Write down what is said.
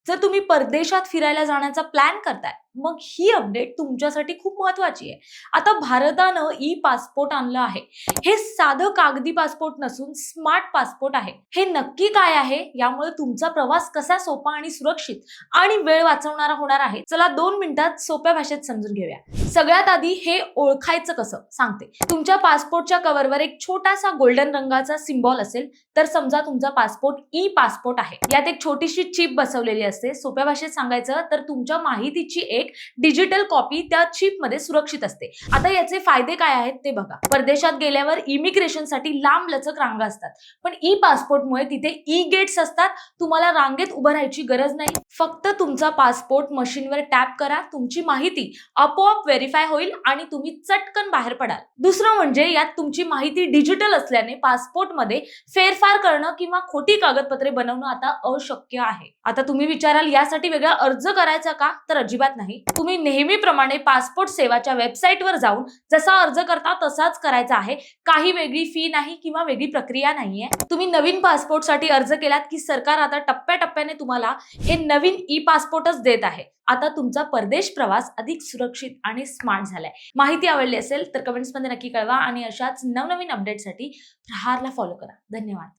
जर तुम्ही परदेशात फिरायला जाण्याचा प्लॅन करताय, मग ही अपडेट तुमच्यासाठी खूप महत्वाची आहे. आता भारतानं ई पासपोर्ट आणलं आहे. हे साधं कागदी पासपोर्ट नसून स्मार्ट पासपोर्ट आहे. हे नक्की काय आहे, यामुळे तुमचा प्रवास कसा सोपा आणि सुरक्षित आणि वेळ वाचवणारा होणार आहे, चला 2 मिनिटात सोप्या भाषेत समजून घेऊया. सगळ्यात आधी हे ओळखायचं कसं सांगते. तुमच्या पासपोर्टच्या कव्हरवर एक छोटासा गोल्डन रंगाचा सिम्बॉल असेल, तर समजा तुमचा पासपोर्ट ई पासपोर्ट आहे. यात एक छोटीशी चिप बसवलेली असते. सोप्या भाषेत सांगायचं तर तुमच्या माहितीची एक डिजिटल कॉपी त्या चिप मध्ये सुरक्षित असते. आता याचे फायदे काय आहेत ते बघा. परदेशात गेल्यावर इमिग्रेशनसाठी लांब लचक रांगा असतात, पण ई पासपोर्टमुळे तिथे ई गेट्स असतात. तुम्हाला रांगेत उभं राहायची गरज नाही. फक्त तुमचा पासपोर्ट मशीनवर टॅप करा, तुमची माहिती आपोआप व्हेरीफाय होईल आणि तुम्ही चटकन बाहेर पडाल. दुसरं म्हणजे यात तुमची माहिती डिजिटल असल्याने पासपोर्टमध्ये फेरफार करणं किंवा खोटी कागदपत्रे बनवणं आता अशक्य आहे. आता तुम्ही विचाराल यासाठी वेगळा अर्ज करायचा का? तर अजिबात नाही. तुम्ही नेहमीप्रमाणे पासपोर्ट सेवाच्या वेबसाईटवर जाऊन जसा अर्ज करता तसाच करायचा आहे. काही वेगळी फी नाही किंवा वेगळी प्रक्रिया नाहीये. तुम्ही नवीन पासपोर्टसाठी अर्ज केलात की सरकार आता टप्प्याटप्प्याने तुम्हाला हे नवीन ई पासपोर्टच देत आहे. आता तुमचा परदेश प्रवास अधिक सुरक्षित आणि स्मार्ट झालाय. माहिती आवडली असेल तर कमेंट्समध्ये नक्की कळवा आणि अशाच नवनवीन अपडेटसाठी प्रहारला फॉलो करा. धन्यवाद.